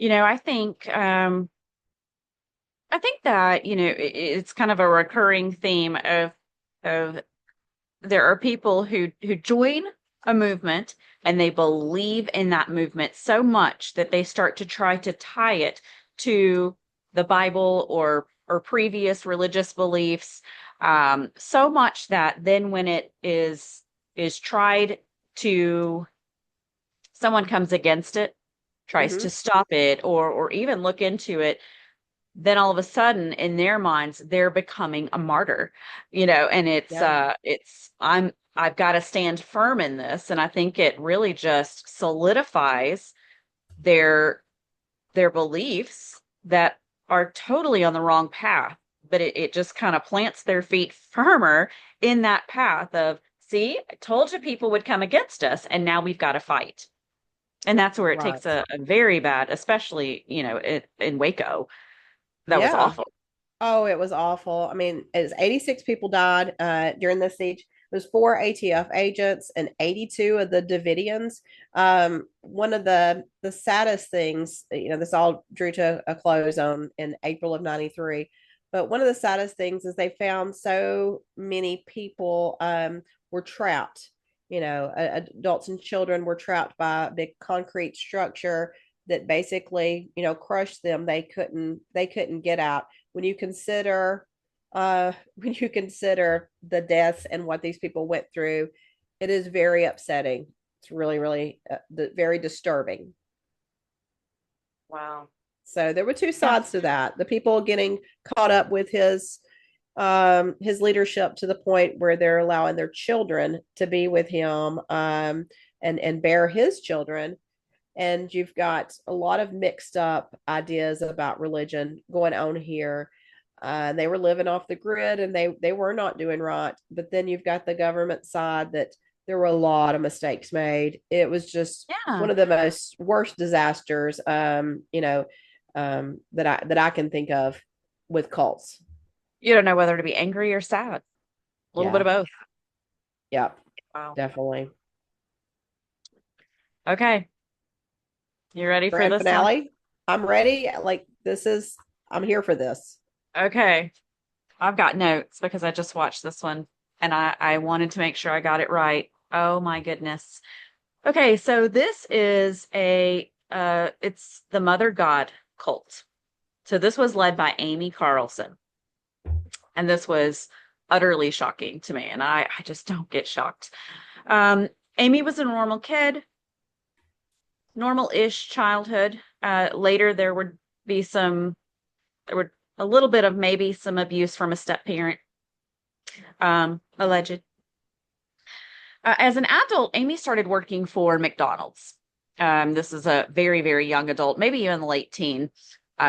I think that, it's kind of a recurring theme of there are people who join a movement and they believe in that movement so much that they start to try to tie it to the Bible or previous religious beliefs, so much that then when it is tried to someone comes against it, tries
Mm-hmm.
to stop it or even look into it, then all of a sudden in their minds they're becoming a martyr, and it's
Yeah.
I've got to stand firm in this. And I think it really just solidifies their their beliefs that are totally on the wrong path, but it just kind of plants their feet firmer in that path of, see, I told you people would come against us, and now we've got to fight. And that's where it takes
Right.
a very bad, especially in Waco. That was
Yeah.
awful.
Oh, it was awful. I mean, it was 86 people died during this siege. There's four ATF agents and 82 of the Davidians. One of the saddest things, this all drew to a close on in April of '93. But one of the saddest things is they found so many people were trapped. Adults and children were trapped by a big concrete structure that basically, crushed them. They couldn't get out. When you consider the deaths and what these people went through, it is very upsetting. It's really, really very disturbing.
Wow.
So there were two
Yeah.
sides to that. The people getting caught up with his leadership to the point where they're allowing their children to be with him. and bear his children. And you've got a lot of mixed up ideas about religion going on here. They were living off the grid, and they were not doing right. But then you've got the government side that there were a lot of mistakes made. It was just
Yeah.
one of the most worst disasters, that I can think of with cults.
You don't know whether to be angry or sad. A little bit of
Yeah,
both.
yeah,
Wow.
definitely.
Okay. You ready for
Grand
this one?
finale. I'm ready. Like this is. I'm here for this.
Okay. I've got notes because I just watched this one and I wanted to make sure I got it right. Oh my goodness. Okay, so this is it's the Mother God cult. So this was led by Amy Carlson. And this was utterly shocking to me. And I just don't get shocked. Amy was a normal kid, normal-ish childhood. Later there would be there would a little bit of maybe some abuse from a step parent, alleged. As an adult, Amy started working for McDonald's. This is a very, very young adult, maybe even late teen.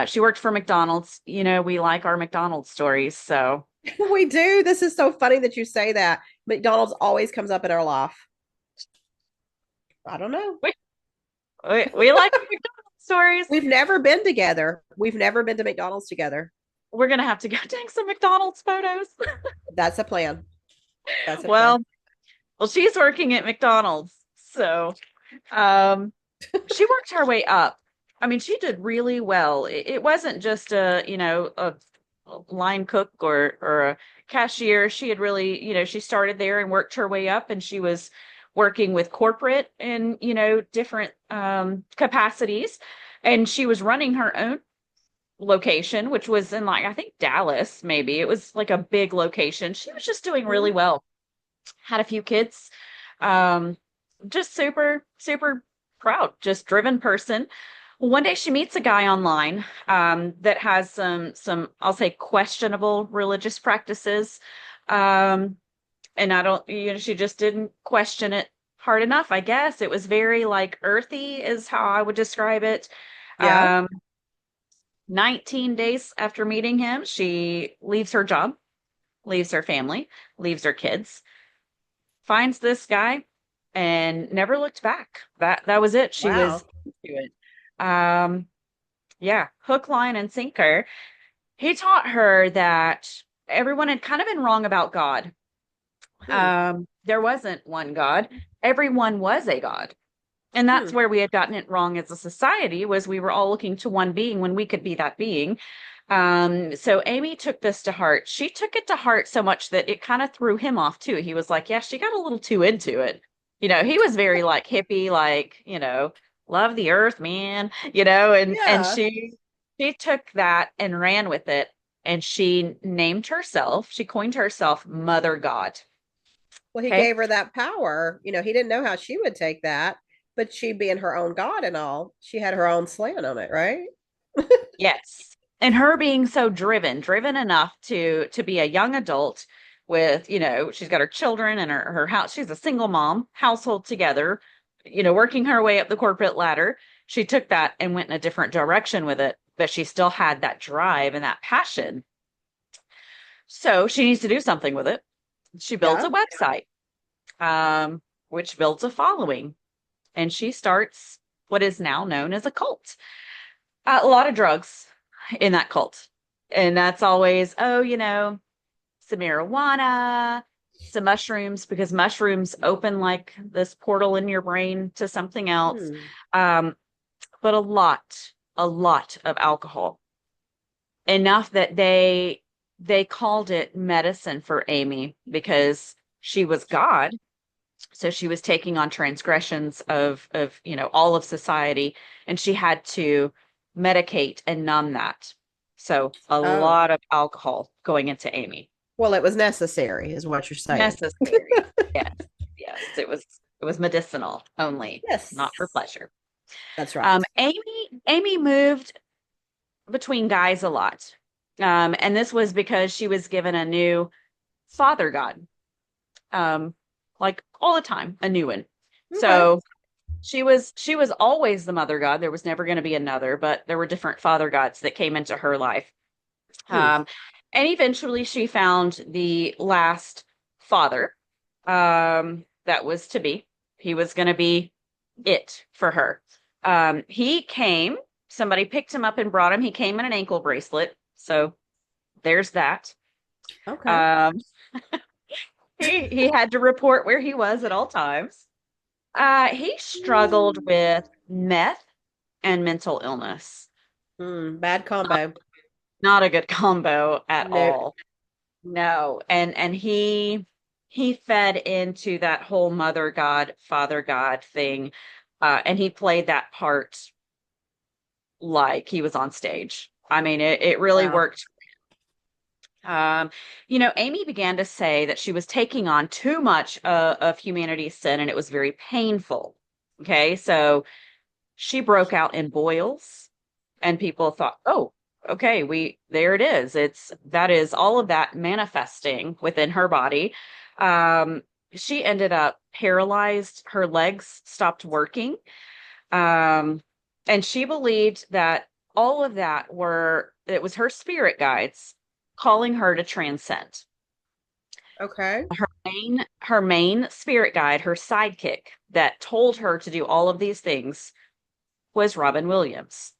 She worked for McDonald's. You know, we like our McDonald's stories. So
We do. This is so funny that you say that. McDonald's always comes up in our life. I don't know.
we, we like our McDonald's stories.
We've never been together. We've never been to McDonald's together.
We're going to have to go take some McDonald's photos.
That's a plan. That's a plan.
well, well, she's working at McDonald's. So um, she worked her way up. I mean, she did really well. It wasn't just a line cook or a cashier. She had really, she started there and worked her way up, and she was working with corporate and, different capacities. And she was running her own location, which was in like, I think Dallas, maybe. It was like a big location. She was just doing really
Mhm.
well. Had a few kids. Um, just super, super proud, just driven person. One day she meets a guy online that has some I'll say questionable religious practices. Um, and I don't, she just didn't question it hard enough, I guess. It was very like earthy is how I would describe it.
Yeah.
Um, 19 days after meeting him, she leaves her job, leaves her family, leaves her kids, finds this guy and never looked back. That was it. She was
Wow.
into it. Um, yeah, hook, line, and sinker. He taught her that everyone had kind of been wrong about God.
Hmm.
There wasn't one God. Everyone was a God. And that's
Hmm.
where we had gotten it wrong as a society was we were all looking to one being when we could be that being. So Amy took this to heart. She took it to heart so much that it kind of threw him off too. He was like, yeah, she got a little too into it. He was very like hippie, like, love the earth, man, and
Yeah.
she took that and ran with it. And she coined herself Mother God.
Well, he
Okay.
gave her that power. He didn't know how she would take that, but she being her own God and all, she had her own slant on it, right?
Yes. And her being so driven enough to be a young adult with, she's got her children and her house. She's a single mom, household together, working her way up the corporate ladder. She took that and went in a different direction with it, but she still had that drive and that passion. So she needs to do something with it. She builds
Yeah.
a website, which builds a following, and she starts what is now known as a cult. A lot of drugs in that cult. And that's always, oh, some marijuana, some mushrooms, because mushrooms open like this portal in your brain to something else.
Hmm.
Um, but a lot of alcohol. Enough that they called it medicine for Amy because she was God. So she was taking on transgressions of all of society, and she had to medicate and numb that. So a
Oh,
lot of alcohol going into Amy.
well, it was necessary, is what you're saying.
Necessary. Yes. Yes. It was medicinal only,
Yes,
not for pleasure.
that's right.
Amy moved between guys a lot. And this was because she was given a new father god. Um, like all the time, a new one.
Okay.
So she was always the mother god. There was never going to be another, but there were different father gods that came into her life.
Hmm.
Um, and eventually she found the last father that was to be. He was going to be it for her. He came, somebody picked him up and brought him. He came in an ankle bracelet. So there's that.
Okay.
Um, he had to report where he was at all times. He struggled with meth and mental illness.
Bad combo.
Not a good combo at
Nope.
all. No. And he fed into that whole mother god, father god thing. And he played that part like he was on stage. I mean, it really
Wow.
worked. Um, Amy began to say that she was taking on too much of humanity's sin and it was very painful. Okay, so she broke out in boils and people thought, oh, okay, there it is. That is all of that manifesting within her body. Um, she ended up paralyzed. Her legs stopped working. Um, and she believed that all of that it was her spirit guides calling her to transcend.
Okay.
Her main spirit guide, her sidekick that told her to do all of these things was Robin Williams.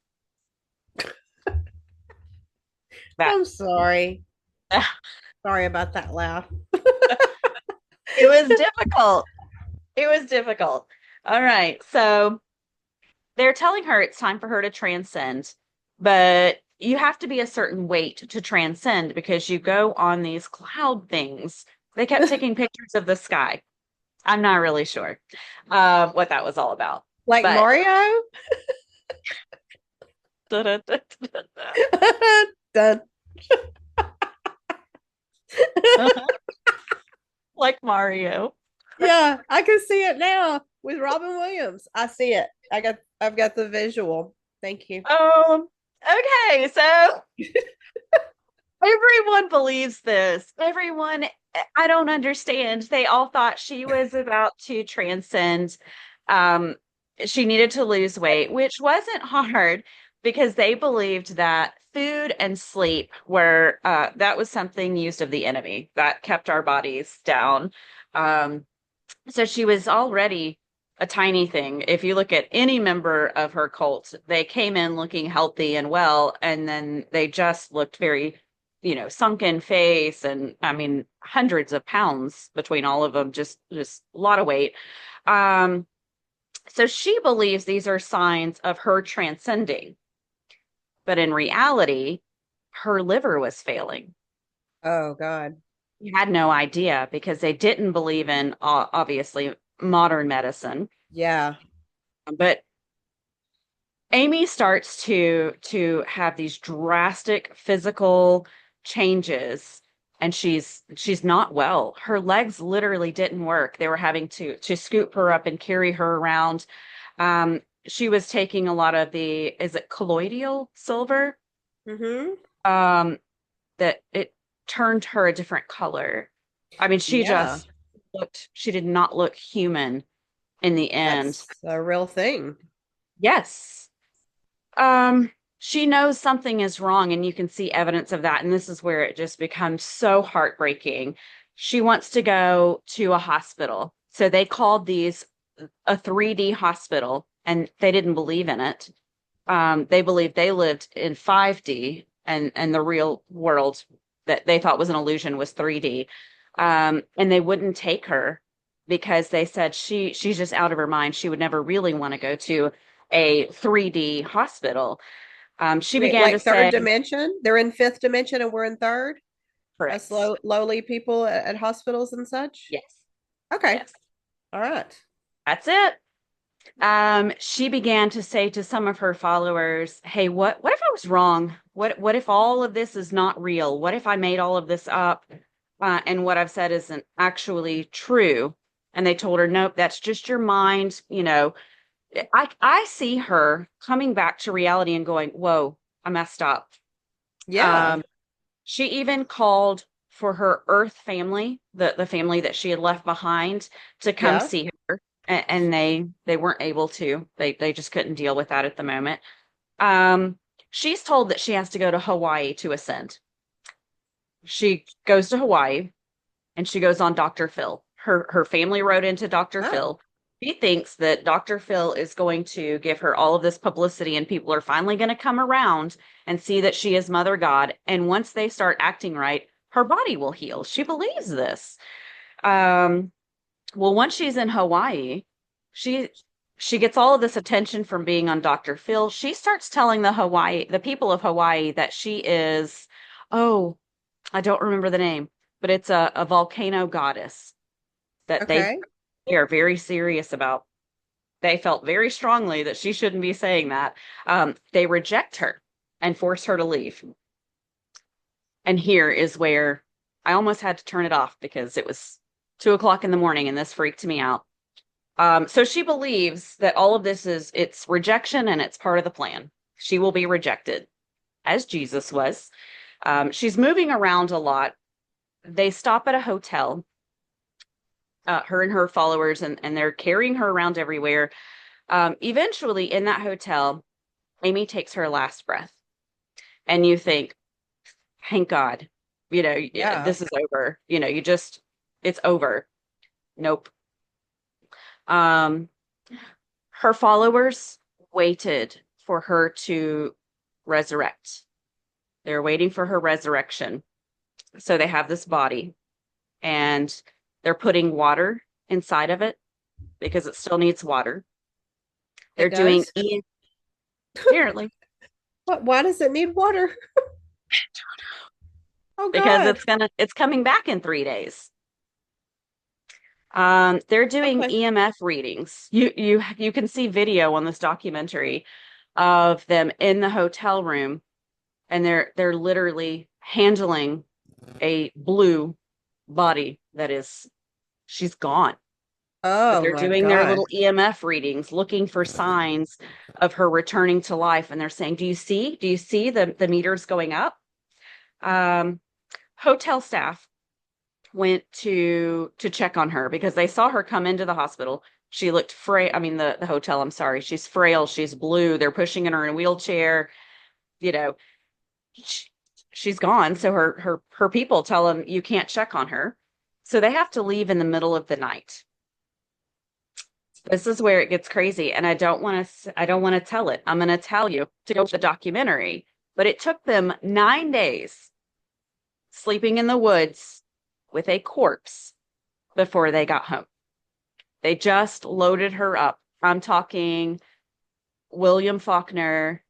That
I'm sorry. Sorry about that laugh.
it was difficult. It was difficult. All right. So they're telling her it's time for her to transcend, but you have to be a certain weight to transcend because you go on these cloud things. They kept taking pictures of the sky. I'm not really sure what that was all about.
Like
But
Mario? Done.
like Mario.
Yeah, I can see it now with Robin Williams. I see it. I've got the visual. Thank you.
Okay, so everyone believes this. I don't understand. They all thought she was about to transcend. Um, she needed to lose weight, which wasn't hard because they believed that food and sleep that was something used of the enemy that kept our bodies down. Um, so she was already a tiny thing. If you look at any member of her cult, they came in looking healthy and well, and then they just looked very, sunken face, and I mean, hundreds of pounds between all of them, just a lot of weight. Um, so she believes these are signs of her transcending, but in reality, her liver was failing.
Oh God.
He had no idea because they didn't believe in obviously modern medicine.
Yeah.
But Amy starts to have these drastic physical changes and she's not well. Her legs literally didn't work. They were having to scoop her up and carry her around. She was taking a lot of is it colloidal silver?
Mm-hmm.
Um, that it turned her a different color. I mean,
Yeah.
she did not look human in the end.
That's a real thing.
Yes. She knows something is wrong, and you can see evidence of that. And this is where it just becomes so heartbreaking. She wants to go to a hospital. So they called these a 3D hospital, and they didn't believe in it. They believed they lived in 5D, and the real world that they thought was an illusion was 3D. And they wouldn't take her because they said she's just out of her mind. She would never really want to go to a 3D hospital. She
Wait,
began to
like third
say,
dimension? They're in fifth dimension and we're in third? Us
correct.
lowly people at hospitals and such?
Yes,
Okay.
yes,
All right.
that's it. She began to say to some of her followers, "Hey, what if I was wrong? What if all of this is not real? What if I made all of this up, and what I've said isn't actually true?" And they told her, "Nope, that's just your mind." I see her coming back to reality and going, "Whoa, I messed up."
Yeah.
Um, she even called for her Earth family, the family that she had left behind, to come
Yeah.
see her. and they weren't able to. They just couldn't deal with that at the moment. Um, she's told that she has to go to Hawaii to ascend. She goes to Hawaii and she goes on Dr. Phil. Her family wrote into Dr.
Oh,
Phil. She thinks that Dr. Phil is going to give her all of this publicity and people are finally going to come around and see that she is Mother God. And once they start acting right, her body will heal. She believes this. Um, well, once she's in Hawaii, she she gets all of this attention from being on Dr. Phil. She starts telling the people of Hawaii that she is, oh, I don't remember the name, but it's a volcano goddess that
okay.
they are very serious about. They felt very strongly that she shouldn't be saying that. They reject her and force her to leave. And here is where I almost had to turn it off because it was 2 o'clock in the morning and this freaked me out. So she believes that all of this is it's rejection and it's part of the plan. She will be rejected, as Jesus was. She's moving around a lot. They stop at a hotel, her and her followers, and they're carrying her around everywhere. Eventually, in that hotel, Amy takes her last breath, and you think, thank God,
Yeah.
this is over. It's over. Nope. Um, her followers waited for her to resurrect. They're waiting for her resurrection. So they have this body and they're putting water inside of it because it still needs water.
It
They're doing
does.
apparently
What? Why does it need water? Oh
because
God.
it's coming back in 3 days. They're doing
Okay.
EMF readings. You can see video on this documentary of them in the hotel room, and they're literally handling a blue body that is she's gone. But
Oh
they're
my
doing their
God.
little EMF readings, looking for signs of her returning to life. And they're saying, "Do you see? Do you see the meters going up?" Um, Hotel staff went to check on her because they saw her come into the hospital. She looked frail. I mean, the hotel, I'm sorry. She's frail. She's blue. They're pushing her in a wheelchair. You know, she, she's gone. So her people tell them you can't check on her. So they have to leave in the middle of the night. This is where it gets crazy, and I don't want to tell it. I'm going to tell you to go to the documentary, but it took them 9 days sleeping in the woods with a corpse before they got home. They just loaded her up. I'm talking William Faulkner,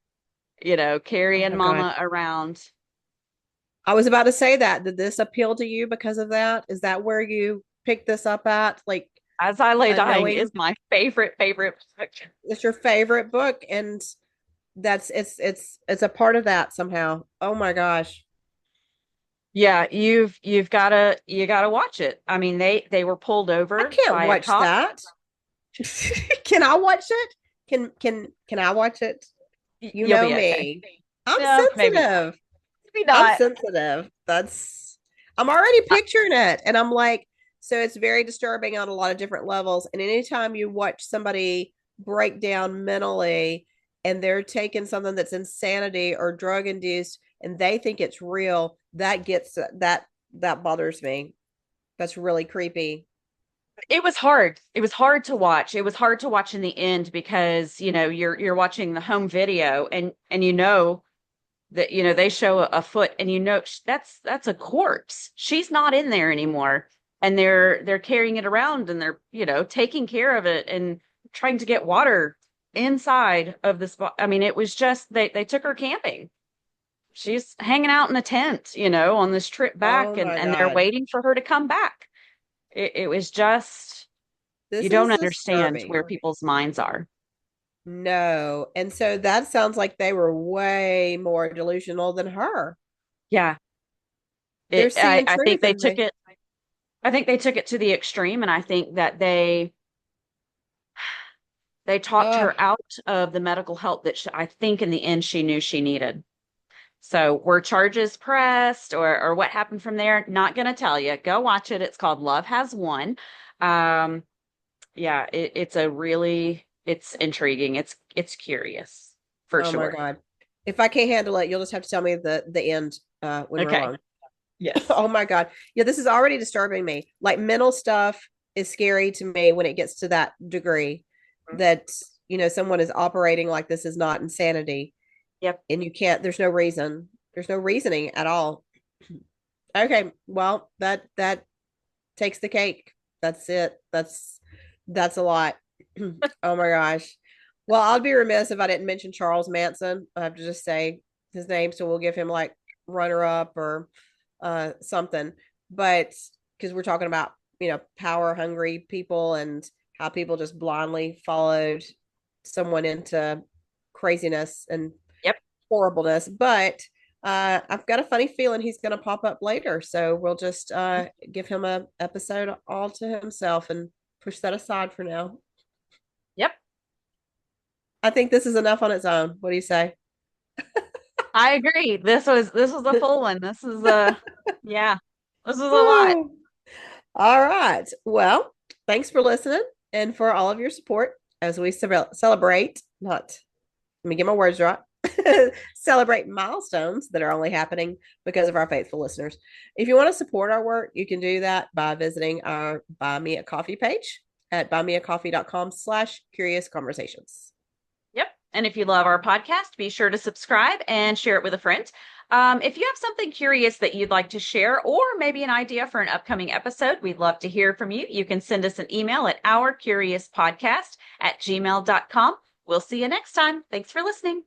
Oh
carrying
my God.
mama around.
I was about to say that. Did this appeal to you because of that? Is that where you picked this up at? Like
As I Lay Dying
knowing
is my favorite book.
it's your favorite book and that's it's a part of that somehow. Oh my gosh.
Yeah, you gotta watch it. I mean, they were pulled
I
over
can't
by a
watch
cop.
that. Can I watch it? Can I watch it? You
You'll
know
be okay.
me. I'm
No, maybe not.
sensitive.
Maybe
I'm
not.
sensitive. That's I'm already
Uh,
picturing it. And I'm like, so it's very disturbing on a lot of different levels. And anytime you watch somebody break down mentally and they're taking something that's insanity or drug induced and they think it's real, that bothers me. That's really creepy.
It was hard. It was hard to watch. It was hard to watch in the end because, you're watching the home video and that they show a foot and that's a corpse. She's not in there anymore. And they're carrying it around and they're, taking care of it and trying to get water inside of this. I mean, it was just they took her camping. She's hanging out in a tent, on this trip
Oh
back
my
and they're
God.
waiting for her to come back. It was just you
This
don't
is
understand
disturbing.
where people's minds are.
No. And so that sounds like they were way more delusional than her.
Yeah.
They're
It
seeing
I think
truth
they
and
took
they,
it I think they took it to the extreme and I think that they talked
oh,
her out of the medical help that I think in the end she knew she needed. So were charges pressed or what happened from there? Not going to tell you. Go watch it. It's called Love Has Won. Um, Yeah, it's intriguing. It's curious for
Oh my
sure.
God. If I can't handle it, you'll just have to tell me the end when we're
Okay.
alone.
Yes.
Oh my God. Yeah, this is already disturbing me. Like mental stuff is scary to me when it gets to that degree
Mhm.
that, someone is operating like this is not insanity
Yep.
and you can't, there's no reason. There's no reasoning at all. Okay, well, that takes the cake. That's it. That's a lot. Oh my gosh. Well, I'd be remiss if I didn't mention Charles Manson. I have to just say his name, so we'll give him like runner up or something. But because we're talking about, power hungry people and how people just blindly followed someone into craziness and
Yep.
horribleness. But I've got a funny feeling he's going to pop up later. So we'll just give him a episode all to himself and push that aside for now.
Yep.
I think this is enough on its own. What do you say?
I agree. This was a full one. This is yeah. This is a lot.
Oh, all right. Well, thanks for listening and for all of your support as we celebrate, not, let me get my words right, celebrate milestones that are only happening because of our faithful listeners. If you want to support our work, you can do that by visiting our Buy Me a Coffee page at buymeacoffee.com/curious conversations.
Yep. And if you love our podcast, be sure to subscribe and share it with a friend. If you have something curious that you'd like to share, or maybe an idea for an upcoming episode, we'd love to hear from you. You can send us an email at ourcuriouspodcast@gmail.com. We'll see you next time. Thanks for listening.